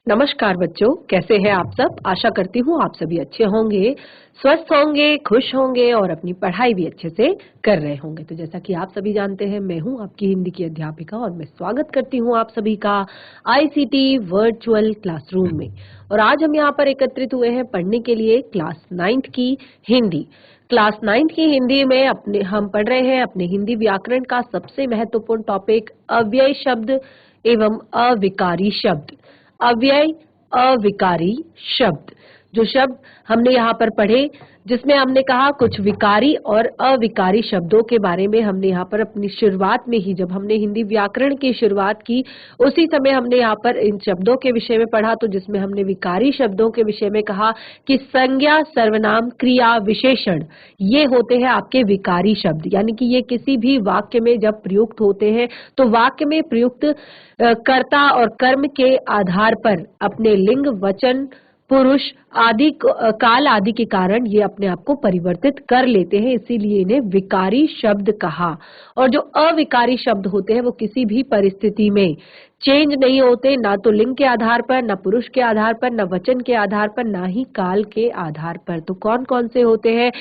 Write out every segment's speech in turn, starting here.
नमस्कार बच्चों, कैसे हैं आप सब। आशा करती हूँ आप सभी अच्छे होंगे, स्वस्थ होंगे, खुश होंगे और अपनी पढ़ाई भी अच्छे से कर रहे होंगे। तो जैसा कि आप सभी जानते हैं, मैं हूँ आपकी हिंदी की अध्यापिका और मैं स्वागत करती हूँ आप सभी का आईसीटी वर्चुअल क्लासरूम में। और आज हम यहाँ पर एकत्रित हुए हैं पढ़ने के लिए क्लास 9th की हिंदी। क्लास 9th की हिंदी में हम पढ़ रहे हैं अपने हिंदी व्याकरण का सबसे महत्वपूर्ण टॉपिक अव्यय शब्द एवं अविकारी शब्द। अव्यय अविकारी शब्द, जो शब्द हमने यहाँ पर पढ़े, जिसमें हमने कहा कुछ विकारी और अविकारी शब्दों के बारे में हमने यहाँ पर अपनी शुरुआत में ही, जब हमने हिंदी व्याकरण की शुरुआत की उसी समय हमने यहाँ पर इन शब्दों के विषय में पढ़ा। तो जिसमें हमने विकारी शब्दों के विषय में कहा कि संज्ञा, सर्वनाम, क्रिया, विशेषण ये होते हैं आपके विकारी शब्द, यानी कि ये किसी भी वाक्य में जब प्रयुक्त होते हैं तो वाक्य में प्रयुक्त कर्ता और कर्म के आधार पर अपने लिंग, वचन, पुरुष आदि काल आदि के कारण ये अपने आप को परिवर्तित कर लेते हैं, इसीलिए इन्हें विकारी शब्द कहा। और जो अविकारी शब्द होते हैं वो किसी भी परिस्थिति में चेंज नहीं होते, ना तो लिंग के आधार पर, ना पुरुष के आधार पर, ना वचन के आधार पर, ना ही काल के आधार पर। तो कौन कौन से होते हैं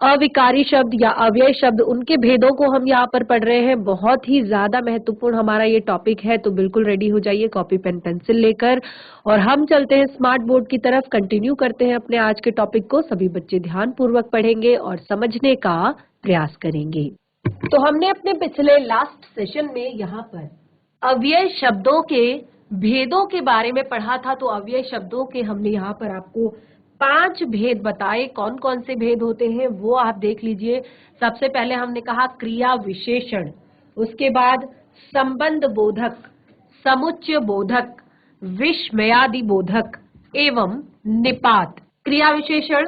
अविकारी शब्द या अव्यय शब्द, उनके भेदों को हम यहाँ पर पढ़ रहे हैं। बहुत ही ज्यादा महत्वपूर्ण हमारा ये टॉपिक है, तो बिल्कुल रेडी हो जाइए कॉपी पेन पेंसिल लेकर और हम चलते हैं स्मार्ट बोर्ड की तरफ। कंटिन्यू करते हैं अपने आज के टॉपिक को। सभी बच्चे ध्यान पूर्वक पढ़ेंगे और समझने का प्रयास करेंगे। तो हमने अपने पिछले लास्ट सेशन में यहाँ पर अव्यय शब्दों के भेदों के बारे में पढ़ा था। तो अव्यय शब्दों के हमने यहाँ पर आपको 5 भेद बताए। कौन कौन से भेद होते हैं वो आप देख लीजिए। सबसे पहले हमने कहा क्रिया विशेषण, उसके बाद संबंध बोधक, समुच्चय बोधक, विस्मयादि बोधक एवं निपात। क्रिया विशेषण,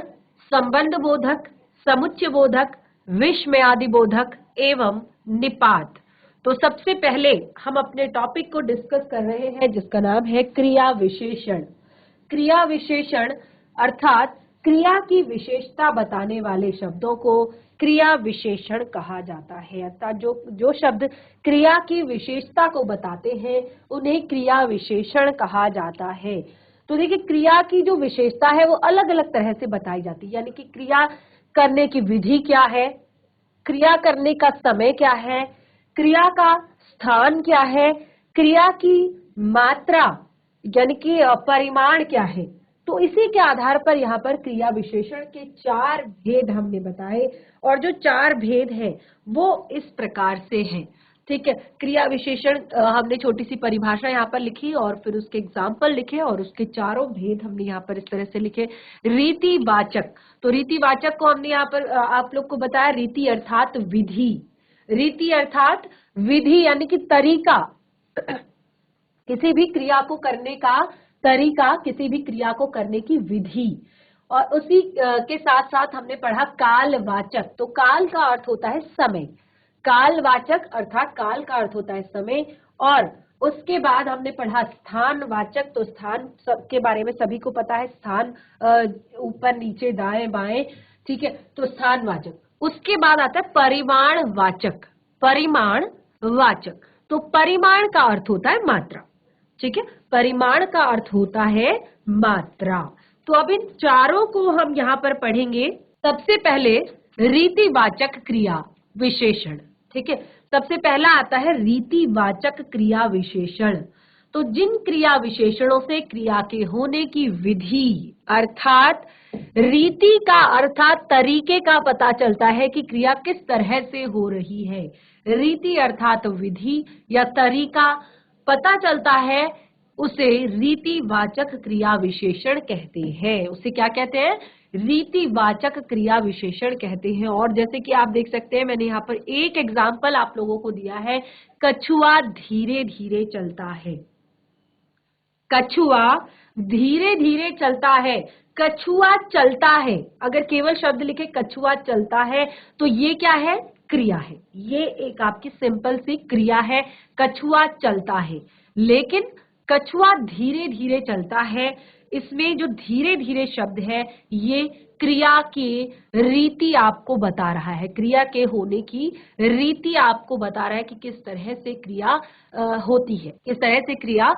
संबंध बोधक, समुच्चय बोधक, विस्मयादि बोधक एवं निपात। तो सबसे पहले हम अपने टॉपिक को डिस्कस कर रहे हैं जिसका नाम है क्रिया विशेषण। क्रिया विशेषण अर्थात क्रिया की विशेषता बताने वाले शब्दों को क्रिया विशेषण कहा जाता है। अर्थात जो शब्द क्रिया की विशेषता को बताते हैं उन्हें क्रिया विशेषण कहा जाता है। तो देखिए, क्रिया की जो विशेषता है वो अलग अलग तरह से बताई जाती है, यानी कि क्रिया करने की विधि क्या है, क्रिया करने का समय क्या है, क्रिया का स्थान क्या है, क्रिया की मात्रा यानी कि परिमाण क्या है। तो इसी के आधार पर यहाँ पर क्रिया विशेषण के 4 भेद हमने बताए और जो 4 भेद हैं वो इस प्रकार से हैं। ठीक है, क्रिया विशेषण हमने छोटी सी परिभाषा यहाँ पर लिखी और फिर उसके एग्जाम्पल लिखे और उसके चारों भेद हमने यहाँ पर इस तरह से लिखे। रीतिवाचक, तो रीतिवाचक को हमने यहाँ पर आप लोग को बताया, रीति अर्थात विधि, रीति अर्थात विधि यानी कि तरीका, किसी भी क्रिया को करने का तरीका, किसी भी क्रिया को करने की विधि। और उसी के साथ साथ हमने पढ़ा कालवाचक, तो काल का अर्थ होता है समय, कालवाचक अर्थात काल का अर्थ होता है समय। और उसके बाद हमने पढ़ा स्थानवाचक, तो स्थान के बारे में सभी को पता है, स्थान ऊपर नीचे दाएं बाएं, ठीक है, तो स्थानवाचक। उसके बाद आता है परिमाणवाचक, परिमाणवाचक, तो परिमाण का अर्थ होता है मात्रा, ठीक है, परिमाण का अर्थ होता है मात्रा। तो अब इन चारों को हम यहाँ पर पढ़ेंगे। सबसे पहले रीतिवाचक क्रिया विशेषण, ठीक है, सबसे पहला आता है रीतिवाचक क्रिया विशेषण। तो जिन क्रिया विशेषणों से क्रिया के होने की विधि अर्थात रीति का अर्थात तरीके का पता चलता है कि क्रिया किस तरह से हो रही है, रीति अर्थात विधि या तरीका पता चलता है, उसे रीतिवाचक क्रिया विशेषण कहते हैं। उसे क्या कहते हैं? रीतिवाचक क्रिया विशेषण कहते हैं। और जैसे कि आप देख सकते हैं, मैंने यहाँ पर एक एग्जाम्पल आप लोगों को दिया है, कछुआ धीरे धीरे चलता है, कछुआ धीरे धीरे चलता है, कछुआ चलता है। अगर केवल शब्द लिखे कछुआ चलता है तो ये क्या है? क्रिया है, ये एक आपकी सिंपल सी क्रिया है, कछुआ चलता है। लेकिन कछुआ धीरे धीरे चलता है, इसमें जो धीरे धीरे शब्द है ये क्रिया की रीति आपको बता रहा है, क्रिया के होने की रीति आपको बता रहा है कि किस तरह से क्रिया होती है, किस तरह से क्रिया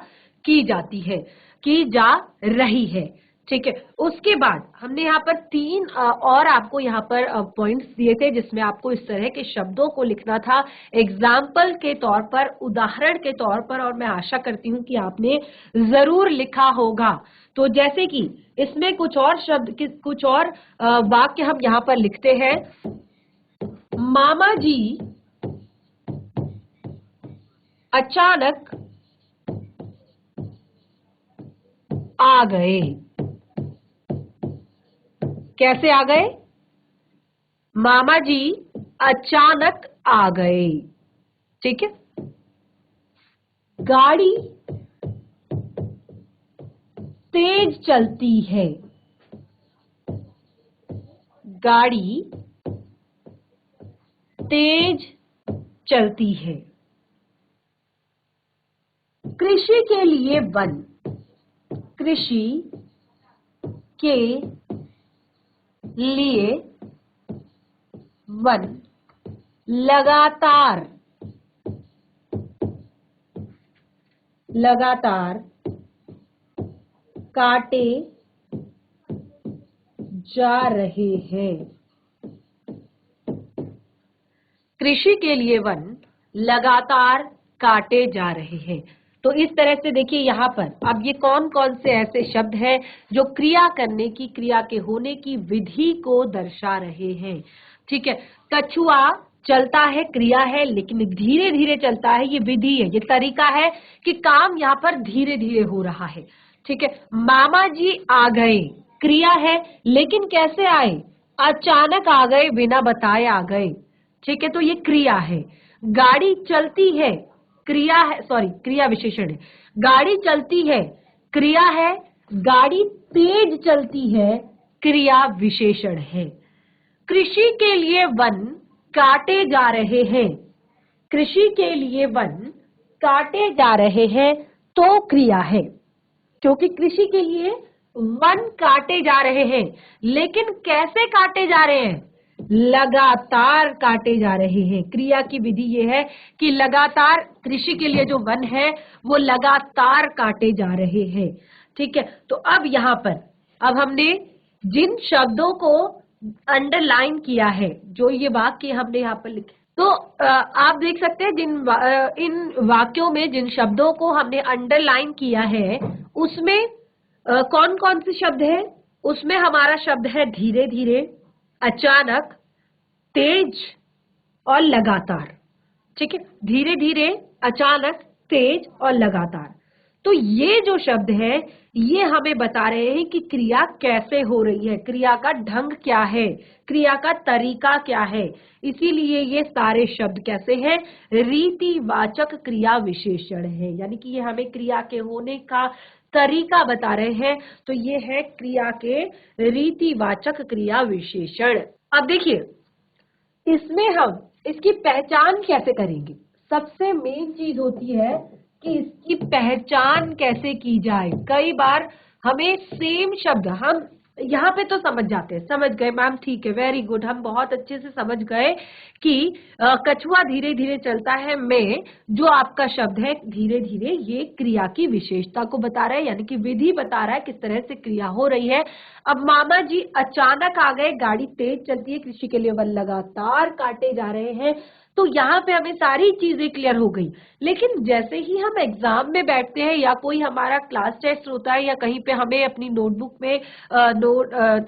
की जाती है, की जा रही है। ठीक है, उसके बाद हमने यहाँ पर तीन और आपको यहाँ पर पॉइंट्स दिए थे जिसमें आपको इस तरह के शब्दों को लिखना था एग्जाम्पल के तौर पर, उदाहरण के तौर पर, और मैं आशा करती हूँ कि आपने जरूर लिखा होगा। तो जैसे कि इसमें कुछ और शब्द, कुछ और वाक्य हम यहाँ पर लिखते हैं। मामा जी अचानक आ गए। कैसे आ गए? मामा जी अचानक आ गए। ठीक है, गाड़ी तेज चलती है। गाड़ी तेज चलती है। कृषि के लिए वन। कृषि के लिए वन लगातार काटे जा रहे हैं। कृषि के लिए वन लगातार काटे जा रहे हैं। तो इस तरह से देखिए यहाँ पर अब ये कौन कौन से ऐसे शब्द हैं जो क्रिया करने की, क्रिया के होने की विधि को दर्शा रहे हैं। ठीक है, कछुआ चलता है, क्रिया है, लेकिन धीरे धीरे चलता है, ये विधि है, ये तरीका है कि काम यहाँ पर धीरे धीरे हो रहा है। ठीक है, मामा जी आ गए, क्रिया है, लेकिन कैसे आए? अचानक आ गए, बिना बताए आ गए। ठीक है, तो ये क्रिया है। गाड़ी चलती है, क्रिया है, सॉरी क्रिया विशेषण है। गाड़ी चलती है, क्रिया है। गाड़ी तेज चलती है, क्रिया विशेषण है। कृषि के लिए वन काटे जा रहे हैं। कृषि के लिए वन काटे जा रहे हैं तो क्रिया है, क्योंकि कृषि के लिए वन काटे जा रहे हैं, लेकिन कैसे काटे जा रहे हैं? लगातार काटे जा रहे हैं। क्रिया की विधि ये है कि लगातार कृषि के लिए जो वन है वो लगातार काटे जा रहे हैं। ठीक है, तो अब यहाँ पर अब हमने जिन शब्दों को अंडरलाइन किया है, जो ये वाक्य हमने यहाँ पर लिखे, तो आप देख सकते हैं इन वाक्यों में जिन शब्दों को हमने अंडरलाइन किया है उसमें कौन कौन से शब्द हैं? उसमें हमारा शब्द है धीरे धीरे, अचानक, तेज और लगातार। ठीक है, धीरे धीरे, अचानक, तेज और लगातार। तो ये जो शब्द है ये हमें बता रहे हैं कि क्रिया कैसे हो रही है, क्रिया का ढंग क्या है, क्रिया का तरीका क्या है। इसीलिए ये सारे शब्द कैसे हैं? रीतिवाचक क्रिया विशेषण है, यानी कि ये हमें क्रिया के होने का तरीका बता रहे हैं। तो ये है क्रिया के रीतिवाचक क्रिया विशेषण। अब देखिए इसमें हम इसकी पहचान कैसे करेंगे? सबसे मेन चीज होती है कि इसकी पहचान कैसे की जाए। कई बार हमें सेम शब्द, हम यहाँ पे तो समझ जाते हैं, समझ गए मैम, ठीक है, वेरी गुड, हम बहुत अच्छे से समझ गए कि कछुआ धीरे धीरे चलता है में जो आपका शब्द है धीरे धीरे, ये क्रिया की विशेषता को बता रहा है, यानी कि विधि बता रहा है किस तरह से क्रिया हो रही है। अब मामा जी अचानक आ गए, गाड़ी तेज चलती है, कृषि के लिए वन लगातार काटे जा रहे हैं। तो यहाँ पे हमें सारी चीजें क्लियर हो गई। लेकिन जैसे ही हम एग्जाम में बैठते हैं या कोई हमारा क्लास टेस्ट होता है या कहीं पे हमें अपनी नोटबुक में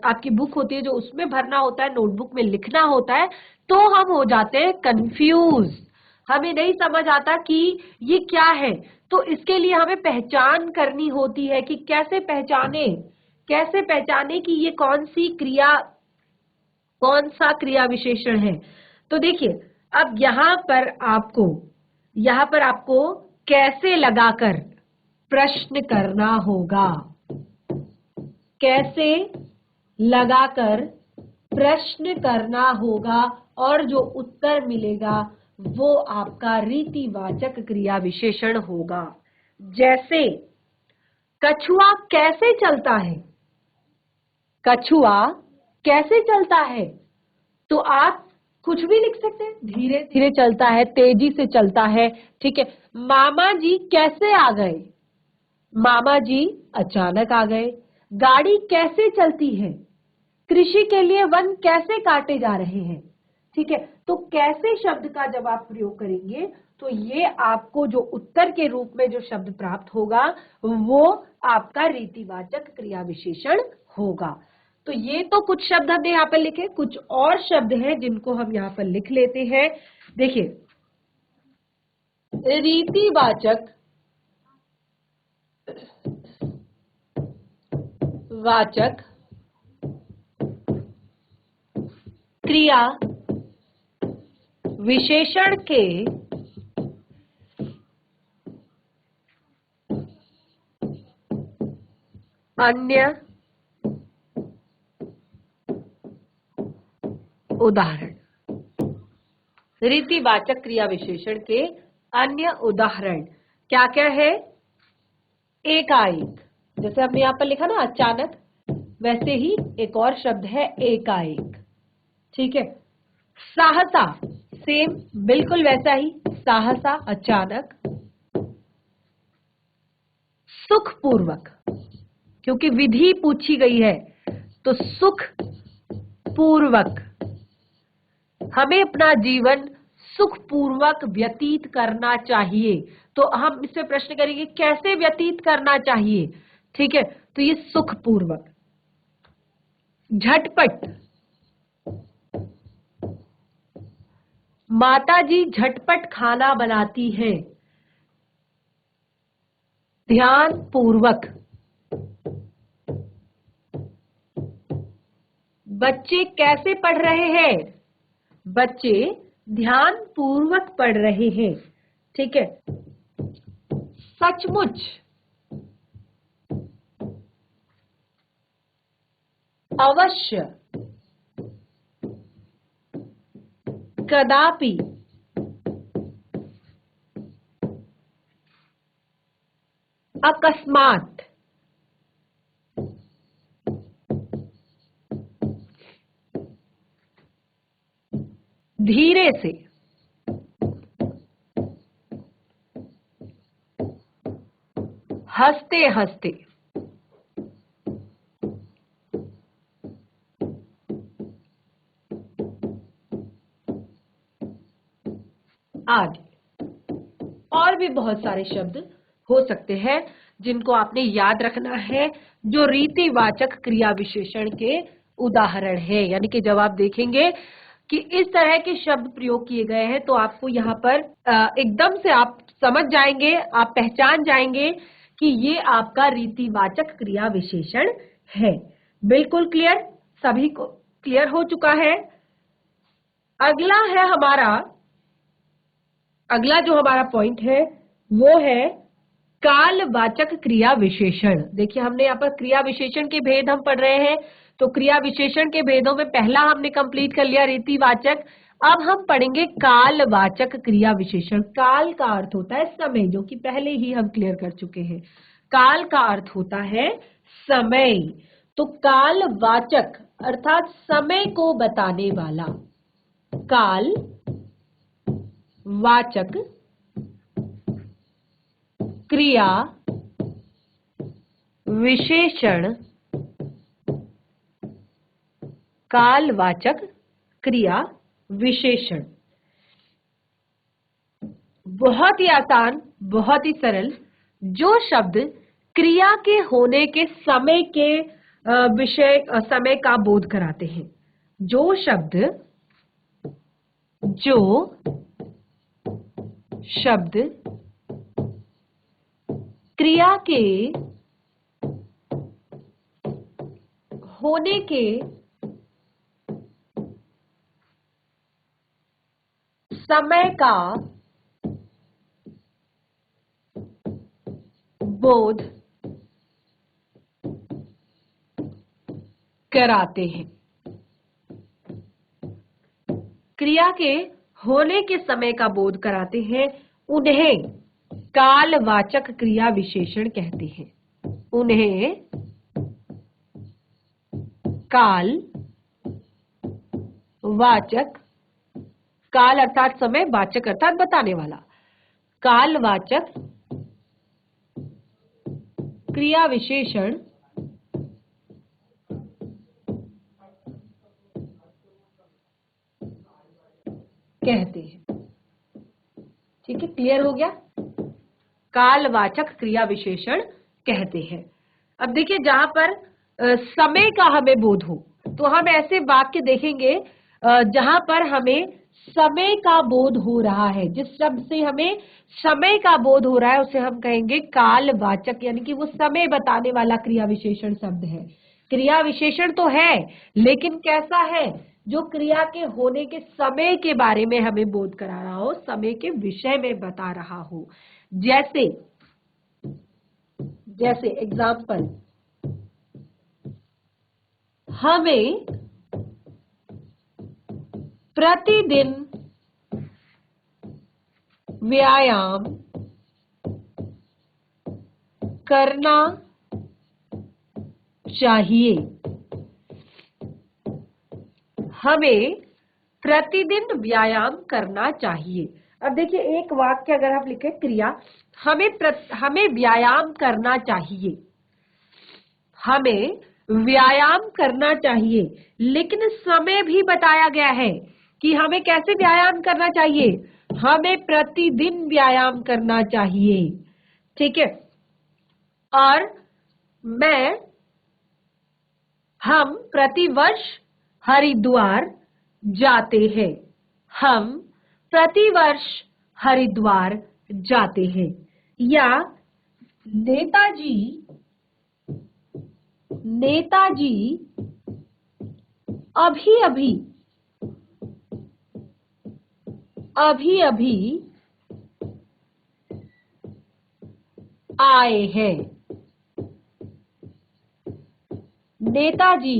आपकी बुक होती है जो उसमें भरना होता है, नोटबुक में लिखना होता है, तो हम हो जाते हैं कंफ्यूज, हमें नहीं समझ आता कि ये क्या है। तो इसके लिए हमें पहचान करनी होती है कि कैसे पहचाने कि ये कौन सी क्रिया, कौन सा क्रिया विशेषण है। तो देखिए अब यहाँ पर आपको कैसे लगाकर प्रश्न करना होगा, कैसे लगाकर प्रश्न करना होगा, और जो उत्तर मिलेगा वो आपका रीतिवाचक क्रिया विशेषण होगा। जैसे कछुआ कैसे चलता है? कछुआ कैसे चलता है? तो आप कुछ भी लिख सकते हैं, धीरे धीरे चलता है, तेजी से चलता है। ठीक है, मामा जी कैसे आ गए? मामा जी अचानक आ गए। गाड़ी कैसे चलती है? कृषि के लिए वन कैसे काटे जा रहे हैं? ठीक है, तो कैसे शब्द का जब आप प्रयोग करेंगे तो ये आपको जो उत्तर के रूप में जो शब्द प्राप्त होगा वो आपका रीतिवाचक क्रिया विशेषण होगा। तो ये तो कुछ शब्द हमने यहाँ पर लिखे, कुछ और शब्द हैं जिनको हम यहाँ पर लिख लेते हैं। देखिए, रीतिवाचक वाचक क्रिया विशेषण के अन्य उदाहरण। रीतिवाचक क्रिया विशेषण के अन्य उदाहरण क्या क्या है? एकाएक, जैसे हमने यहाँ पर लिखा ना अचानक, वैसे ही एक और शब्द है एकाएक। ठीक है। साहसा, सेम बिल्कुल वैसा ही, साहसा अचानक। सुखपूर्वक, क्योंकि विधि पूछी गई है तो सुख पूर्वक, हमें अपना जीवन सुखपूर्वक व्यतीत करना चाहिए। तो हम इसमें प्रश्न करेंगे कैसे व्यतीत करना चाहिए? ठीक है, तो ये सुखपूर्वक। झटपट, माता जी झटपट खाना बनाती हैं। ध्यान पूर्वक, बच्चे कैसे पढ़ रहे हैं? बच्चे ध्यान पूर्वक पढ़ रहे हैं। ठीक है। सचमुच, अवश्य, कदापि, अकस्मात, धीरे से, हंसते हंसते, आदि। और भी बहुत सारे शब्द हो सकते हैं जिनको आपने याद रखना है, जो रीतिवाचक क्रिया विशेषण के उदाहरण है। यानी कि जब आप देखेंगे कि इस तरह के शब्द प्रयोग किए गए हैं तो आपको यहाँ पर एकदम से आप समझ जाएंगे, आप पहचान जाएंगे कि ये आपका रीतिवाचक क्रिया विशेषण है। बिल्कुल क्लियर? सभी को क्लियर हो चुका है? अगला है हमारा, अगला जो हमारा पॉइंट है वो है कालवाचक क्रिया विशेषण। देखिए, हमने यहाँ पर क्रिया विशेषण के भेद हम पढ़ रहे हैं, तो क्रिया विशेषण के भेदों में पहला हमने कंप्लीट कर लिया रीतिवाचक। अब हम पढ़ेंगे कालवाचक क्रिया विशेषण। काल का अर्थ होता है समय, जो कि पहले ही हम क्लियर कर चुके हैं। काल का अर्थ होता है समय। तो कालवाचक अर्थात समय को बताने वाला, काल वाचक क्रिया विशेषण, कालवाचक क्रिया विशेषण। बहुत ही आसान, बहुत ही सरल। जो शब्द क्रिया के होने के समय के विषय समय का बोध कराते हैं, जो शब्द क्रिया के होने के समय का बोध कराते हैं। क्रिया के होने के समय का बोध कराते हैं, उन्हें कालवाचक क्रिया विशेषण कहते हैं। उन्हें काल वाचक, काल अर्थात समय, वाचक अर्थात बताने वाला, कालवाचक क्रिया विशेषण कहते हैं। ठीक है, क्लियर हो गया? कालवाचक क्रिया विशेषण कहते हैं। अब देखिए, जहां पर समय का हमें बोध हो तो हम ऐसे वाक्य देखेंगे जहां पर हमें समय का बोध हो रहा है। जिस शब्द से हमें समय का बोध हो रहा है उसे हम कहेंगे कालवाचक, यानी कि वो समय बताने वाला क्रिया विशेषण शब्द है। क्रिया विशेषण तो है, लेकिन कैसा है? जो क्रिया के होने के समय के बारे में हमें बोध करा रहा हो, समय के विषय में बता रहा हो। जैसे जैसे एग्जाम्पल, हमें प्रतिदिन व्यायाम करना चाहिए। हमें प्रतिदिन व्यायाम करना चाहिए। अब देखिए, एक वाक्य अगर हम लिखें क्रिया, हमें व्यायाम करना चाहिए, हमें व्यायाम करना चाहिए, लेकिन समय भी बताया गया है कि हमें कैसे व्यायाम करना चाहिए। हमें प्रतिदिन व्यायाम करना चाहिए। ठीक है, और हम प्रतिवर्ष हरिद्वार जाते हैं। हम प्रतिवर्ष हरिद्वार जाते हैं। या नेताजी अभी अभी आए हैं। नेताजी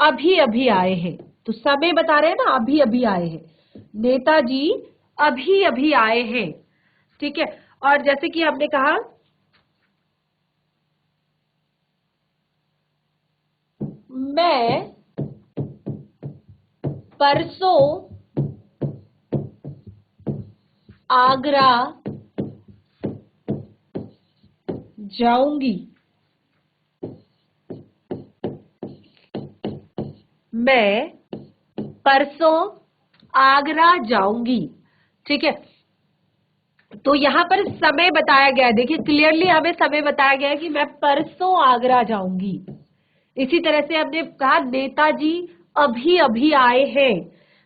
अभी अभी आए हैं, तो समय बता रहे हैं ना, अभी अभी आए हैं। नेताजी अभी अभी आए हैं। ठीक है, और जैसे कि हमने कहा, मैं परसों आगरा जाऊंगी। मैं परसों आगरा जाऊंगी। ठीक है, तो यहां पर समय बताया गया है। देखिए, क्लियरली हमें समय बताया गया है कि मैं परसों आगरा जाऊंगी। इसी तरह से हमने कहा नेताजी अभी अभी आए हैं।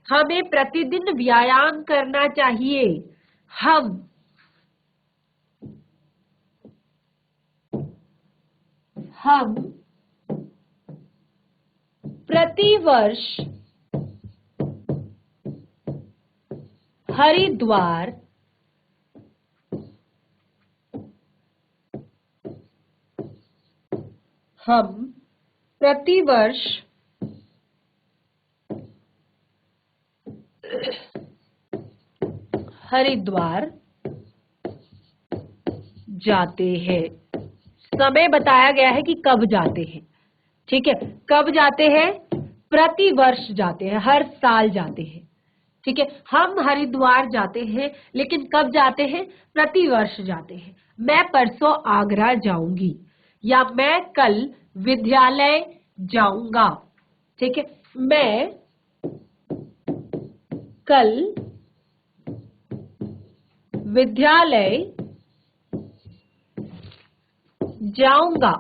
हमें प्रतिदिन व्यायाम करना चाहिए। हम प्रतिवर्ष हरिद्वार हम प्रतिवर्ष हरिद्वार जाते हैं। समय बताया गया है कि कब जाते हैं। ठीक है, कब जाते हैं? प्रतिवर्ष जाते हैं, हर साल जाते हैं। ठीक है, हम हरिद्वार जाते हैं, लेकिन कब जाते हैं? प्रतिवर्ष जाते हैं। मैं परसों आगरा जाऊंगी, या मैं कल विद्यालय जाऊंगा। ठीक है, मैं कल विद्यालय जाऊंगा।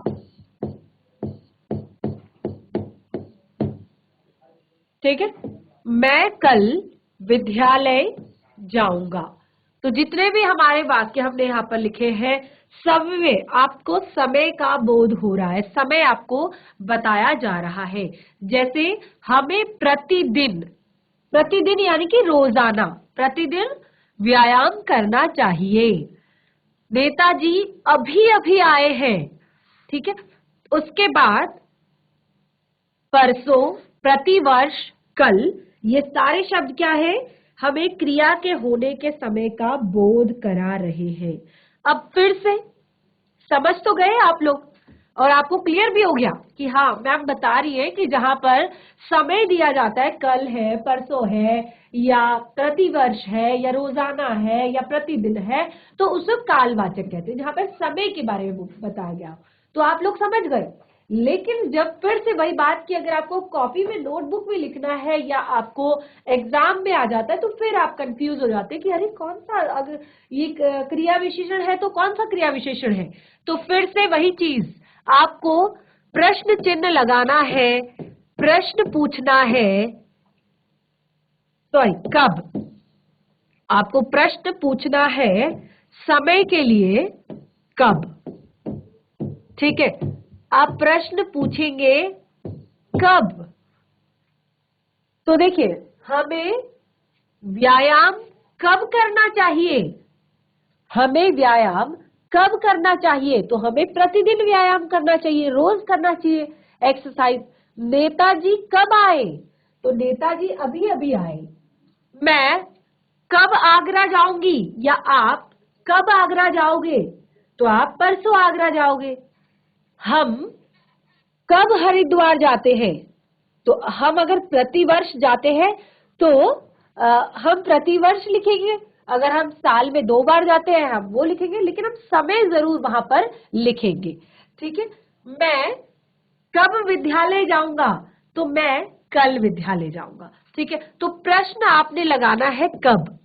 ठीक है, मैं कल विद्यालय जाऊंगा। तो जितने भी हमारे वाक्य हमने यहाँ पर लिखे हैं, सब में आपको समय का बोध हो रहा है, समय आपको बताया जा रहा है। जैसे हमें प्रतिदिन, प्रतिदिन यानी कि रोजाना, प्रतिदिन व्यायाम करना चाहिए। नेताजी अभी अभी आए हैं। ठीक है, उसके बाद परसों, प्रतिवर्ष, कल, ये सारे शब्द क्या है? हमें क्रिया के होने के समय का बोध करा रहे हैं। अब फिर से समझ तो गए आप लोग, और आपको क्लियर भी हो गया कि हाँ, मैम बता रही है कि जहां पर समय दिया जाता है, कल है, परसों है, या प्रतिवर्ष है, या रोजाना है, या प्रतिदिन है, तो उसे कालवाचक कहते हैं, जहां पर समय के बारे में बताया गया। तो आप लोग समझ गए। लेकिन जब फिर से वही बात कि अगर आपको कॉपी में नोटबुक में लिखना है या आपको एग्जाम में आ जाता है तो फिर आप कंफ्यूज हो जाते हैं कि अरे कौन सा, अगर ये क्रिया विशेषण है तो कौन सा क्रिया विशेषण है। तो फिर से वही चीज, आपको प्रश्न चिन्ह लगाना है, प्रश्न पूछना है, सॉरी कब, आपको प्रश्न पूछना है समय के लिए कब। ठीक है, आप प्रश्न पूछेंगे कब। तो देखिए, हमें व्यायाम कब करना चाहिए, हमें व्यायाम कब करना चाहिए, तो हमें प्रतिदिन व्यायाम करना चाहिए, रोज करना चाहिए एक्सरसाइज। नेताजी कब आए, तो नेताजी अभी अभी आए। मैं कब आगरा जाऊंगी, या आप कब आगरा जाओगे, तो आप परसों आगरा जाओगे। हम कब हरिद्वार जाते हैं, तो हम अगर प्रतिवर्ष जाते हैं तो हम प्रतिवर्ष लिखेंगे। अगर हम साल में 2 बार जाते हैं हम वो लिखेंगे, लेकिन हम समय जरूर वहां पर लिखेंगे। ठीक है, मैं कब विद्यालय जाऊंगा, तो मैं कल विद्यालय जाऊंगा। ठीक है, तो प्रश्न आपने लगाना है कब।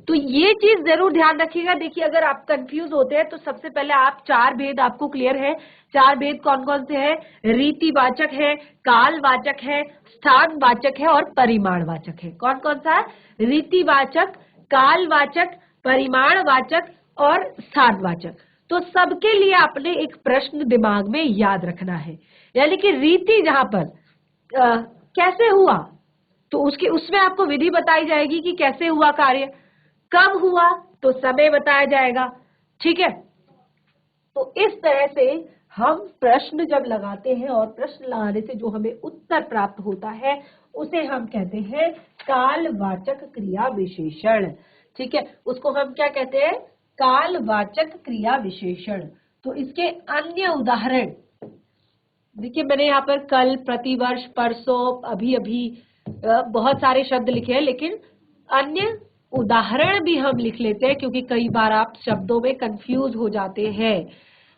तो ये चीज जरूर ध्यान रखिएगा। देखिए, अगर आप कंफ्यूज होते हैं तो सबसे पहले आप 4 भेद आपको क्लियर है। 4 भेद कौन कौन से हैं? रीतिवाचक है, कालवाचक है, स्थानवाचक है और परिमाणवाचक है। कौन कौन सा है? रीतिवाचक, कालवाचक, परिमाणवाचक और स्थानवाचक। तो सबके लिए आपने एक प्रश्न दिमाग में याद रखना है। यानी कि रीति जहां पर कैसे हुआ, तो उसमें आपको विधि बताई जाएगी कि कैसे हुआ कार्य, कब हुआ तो समय बताया जाएगा। ठीक है, तो इस तरह से हम प्रश्न जब लगाते हैं और प्रश्न लगाने से जो हमें उत्तर प्राप्त होता है उसे हम कहते हैं कालवाचक क्रिया विशेषण। ठीक है, उसको हम क्या कहते हैं? कालवाचक क्रिया विशेषण। तो इसके अन्य उदाहरण देखिए, मैंने यहाँ पर कल, प्रतिवर्ष, परसों, अभी अभी बहुत सारे शब्द लिखे हैं, लेकिन अन्य उदाहरण भी हम लिख लेते हैं क्योंकि कई बार आप शब्दों में कंफ्यूज हो जाते हैं।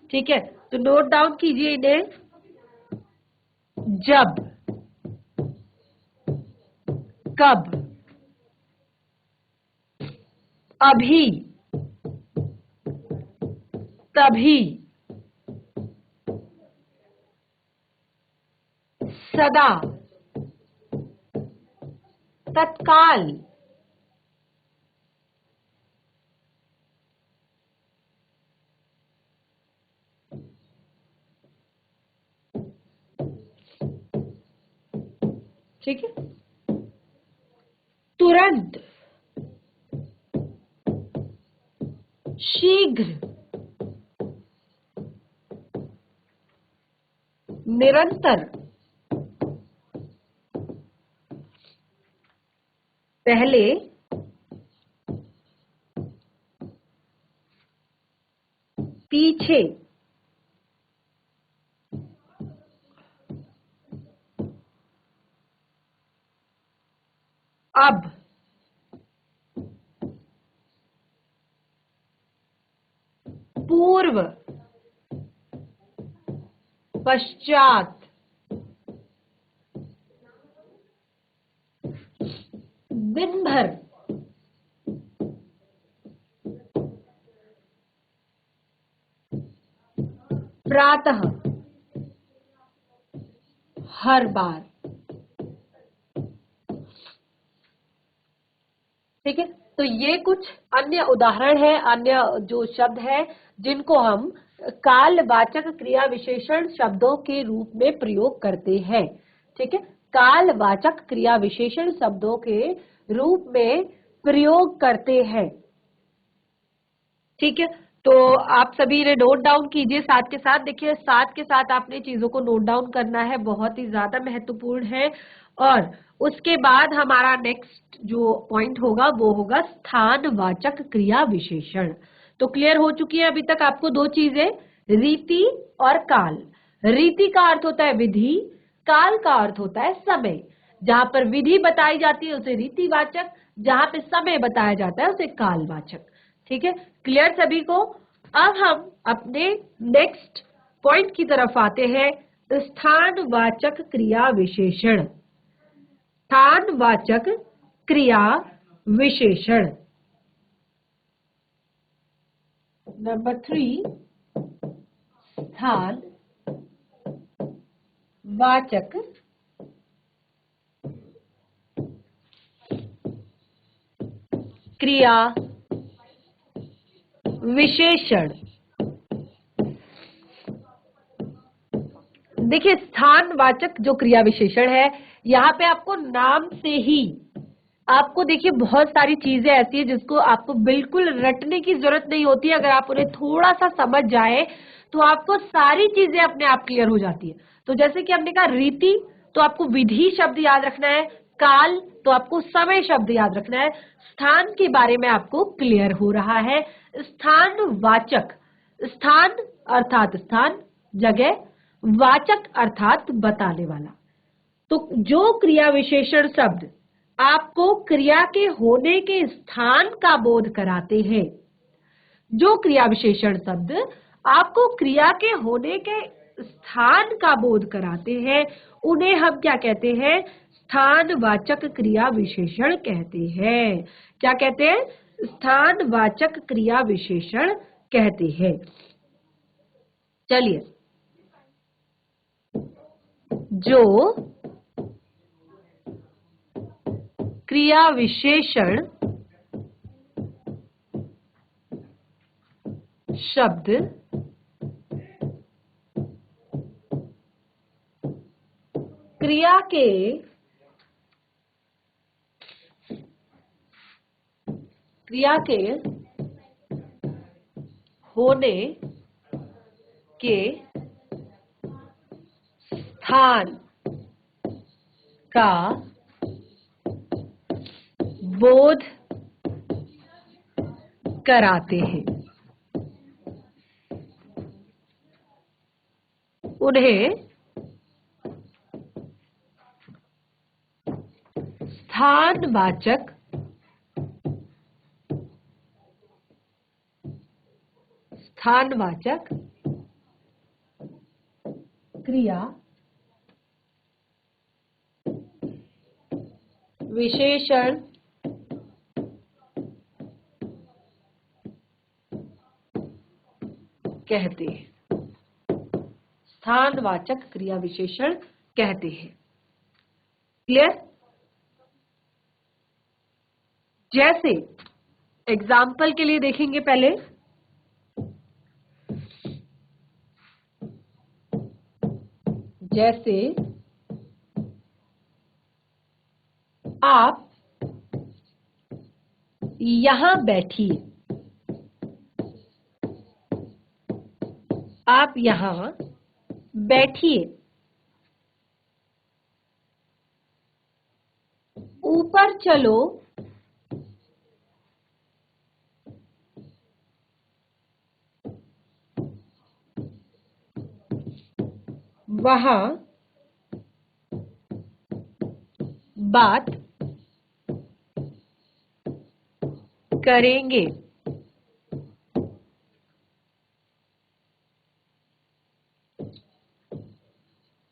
ठीक है, तो नोट डाउन कीजिए इन्हें। जब, कब, अभी, तभी, सदा, तत्काल, ठीक है, तुरंत, शीघ्र, निरंतर, पहले, पीछे, अब, पूर्व, पश्चात, दिन भर, प्रातः, हर बार। ठीक है, तो ये कुछ अन्य उदाहरण है, अन्य जो शब्द है जिनको हम कालवाचक क्रिया विशेषण शब्दों के रूप में प्रयोग करते हैं। ठीक है, कालवाचक क्रिया विशेषण शब्दों के रूप में प्रयोग करते हैं। ठीक है, तो आप सभी ने नोट डाउन कीजिए साथ के साथ। देखिए, साथ के साथ आपने चीजों को नोट डाउन करना है, बहुत ही ज्यादा महत्वपूर्ण है। और उसके बाद हमारा नेक्स्ट जो पॉइंट होगा वो होगा स्थानवाचक क्रिया विशेषण। तो क्लियर हो चुकी है अभी तक आपको 2 चीजें, रीति और काल। रीति का अर्थ होता है विधि, काल का अर्थ होता है समय। जहां पर विधि बताई जाती है उसे रीतिवाचक, जहां पे समय बताया जाता है उसे कालवाचक। ठीक है, क्लियर सभी को। अब हम अपने नेक्स्ट पॉइंट की तरफ आते हैं। स्थानवाचक क्रिया विशेषण। स्थानवाचक क्रिया विशेषण। नंबर 3, स्थान वाचक क्रिया विशेषण। देखिए, स्थानवाचक जो क्रिया विशेषण है, यहाँ पे आपको नाम से ही आपको देखिए बहुत सारी चीजें ऐसी है जिसको आपको बिल्कुल रटने की जरूरत नहीं होती है। अगर आप उन्हें थोड़ा सा समझ जाए तो आपको सारी चीजें अपने आप क्लियर हो जाती है। तो जैसे कि हमने कहा रीति, तो आपको विधि शब्द याद रखना है। काल, तो आपको समय शब्द याद रखना है। स्थान के बारे में आपको क्लियर हो रहा है। स्थानवाचक, स्थान अर्थात स्थान, जगह, वाचक अर्थात बताने वाला। तो जो क्रिया विशेषण शब्द आपको क्रिया के होने के स्थान का बोध कराते हैं, जो क्रिया विशेषण शब्द आपको क्रिया के होने के स्थान का बोध कराते हैं, उन्हें हम क्या कहते हैं? स्थानवाचक क्रिया विशेषण कहते हैं। क्या कहते हैं? स्थानवाचक क्रिया विशेषण कहते हैं। चलिए, जो क्रिया विशेषण शब्द क्रिया के होने के स्थान का बोध कराते हैं, उन्हें स्थानवाचक क्रिया विशेषण कहते हैं। स्थानवाचक क्रिया विशेषण कहते हैं। क्लियर? जैसे एग्जाम्पल के लिए देखेंगे पहले। जैसे आप यहां बैठिए, आप यहां बैठिए। ऊपर चलो, वहां बात करेंगे।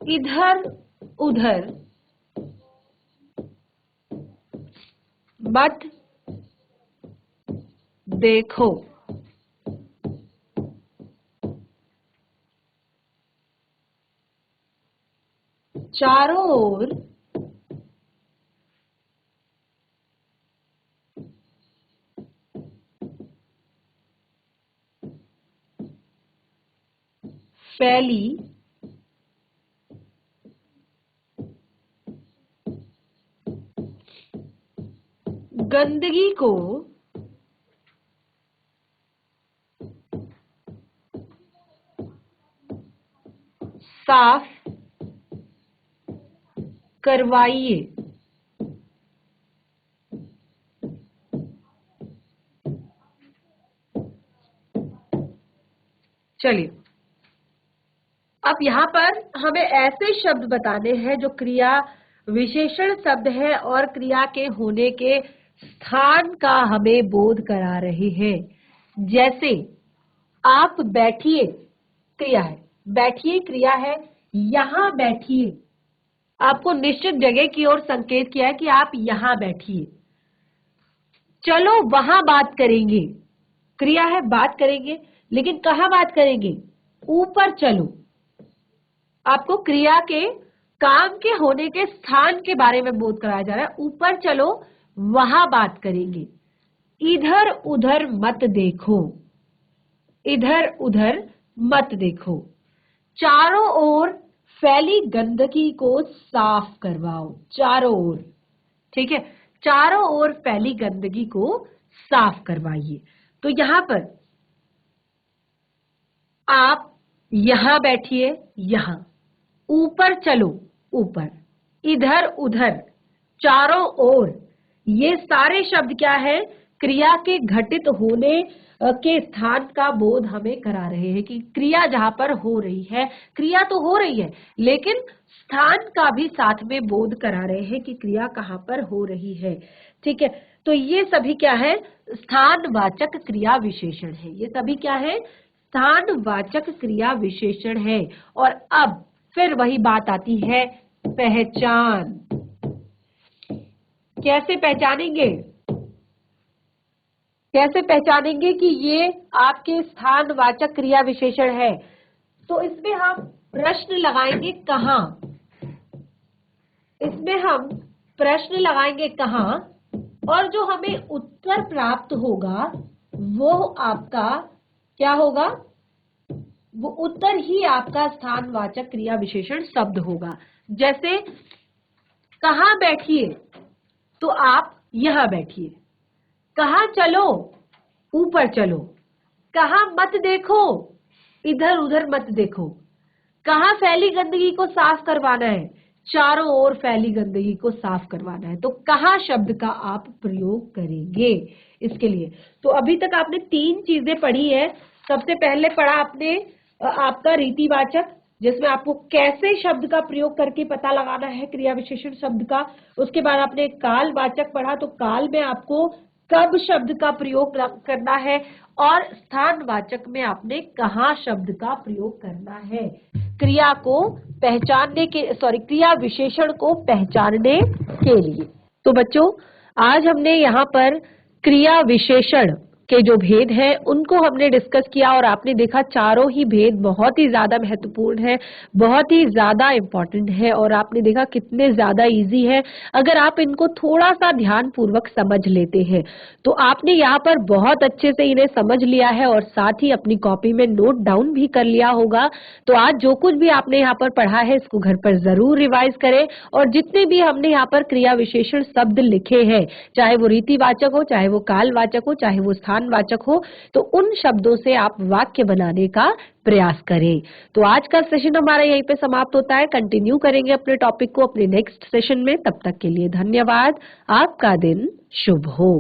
इधर उधर मत देखो। चारों ओर फैली गंदगी को साफ करवाइए। चलिए, अब यहाँ पर हमें ऐसे शब्द बताने हैं जो क्रिया विशेषण शब्द है और क्रिया के होने के स्थान का हमें बोध करा रहे हैं। जैसे आप बैठिए क्रिया है, बैठिए क्रिया है, यहां बैठिए। आपको निश्चित जगह की ओर संकेत किया है कि आप यहां बैठिए। चलो वहां बात करेंगे, क्रिया है बात करेंगे, लेकिन कहां बात करेंगे? ऊपर चलो। आपको क्रिया के काम के होने के स्थान के बारे में बोध कराया जा रहा है। ऊपर चलो वहां बात करेंगे। इधर उधर मत देखो, इधर उधर मत देखो। चारों ओर फैली गंदगी को साफ करवाओ, चारों ओर, ठीक है, चारों ओर फैली गंदगी को साफ करवाइए। तो यहां पर आप यहां बैठिए, यहां, ऊपर चलो ऊपर, इधर उधर, चारों ओर, ये सारे शब्द क्या है? क्रिया के घटित होने के स्थान का बोध हमें करा रहे हैं कि क्रिया जहां पर हो रही है, क्रिया तो हो रही है लेकिन स्थान का भी साथ में बोध करा रहे हैं कि क्रिया कहां पर हो रही है। ठीक है, तो ये सभी क्या है? स्थानवाचक क्रिया विशेषण है। ये सभी क्या है? स्थानवाचक क्रिया विशेषण है। और अब फिर वही बात आती है, पहचान। कैसे पहचानेंगे? कैसे पहचानेंगे कि ये आपके स्थानवाचक क्रिया विशेषण है? तो इसमें हम प्रश्न लगाएंगे कहां? इसमें हम प्रश्न लगाएंगे कहां? और जो हमें उत्तर प्राप्त होगा वो आपका क्या होगा? वो उत्तर ही आपका स्थानवाचक क्रिया विशेषण शब्द होगा। जैसे कहां बैठिए, तो आप यहां बैठिए। कहां चलो? ऊपर चलो। कहां मत देखो? इधर उधर मत देखो। कहां फैली गंदगी को साफ करवाना है? चारों ओर फैली गंदगी को साफ करवाना है। तो कहां शब्द का आप प्रयोग करेंगे इसके लिए? तो अभी तक आपने 3 चीजें पढ़ी है। सबसे पहले पढ़ा आपने आपका रीतिवाचक, जिसमें आपको कैसे शब्द का प्रयोग करके पता लगाना है क्रिया विशेषण शब्द का। उसके बाद आपने कालवाचक पढ़ा, तो काल में आपको कब शब्द का प्रयोग करना है, और स्थानवाचक में आपने कहां शब्द का प्रयोग करना है क्रिया को पहचानने के, क्रिया विशेषण को पहचानने के लिए। तो बच्चों, आज हमने यहाँ पर क्रिया विशेषण के जो भेद हैं उनको हमने डिस्कस किया, और आपने देखा चारों ही भेद बहुत ही ज्यादा महत्वपूर्ण है, बहुत ही ज्यादा इम्पोर्टेंट है, और आपने देखा कितने ज्यादा इजी है। अगर आप इनको थोड़ा सा ध्यान पूर्वक समझ लेते हैं तो आपने यहाँ पर बहुत अच्छे से इन्हें समझ लिया है, और साथ ही अपनी कॉपी में नोट डाउन भी कर लिया होगा। तो आज जो कुछ भी आपने यहाँ पर पढ़ा है इसको घर पर जरूर रिवाइज करें, और जितने भी हमने यहाँ पर क्रिया विशेषण शब्द लिखे हैं, चाहे वो रीतिवाचक हो, चाहे वो कालवाचक हो, चाहे वो स्थानवाचक हो, तो उन शब्दों से आप वाक्य बनाने का प्रयास करें। तो आज का सेशन हमारा यहीं पे समाप्त होता है। कंटिन्यू करेंगे अपने टॉपिक को अपने नेक्स्ट सेशन में। तब तक के लिए धन्यवाद। आपका दिन शुभ हो।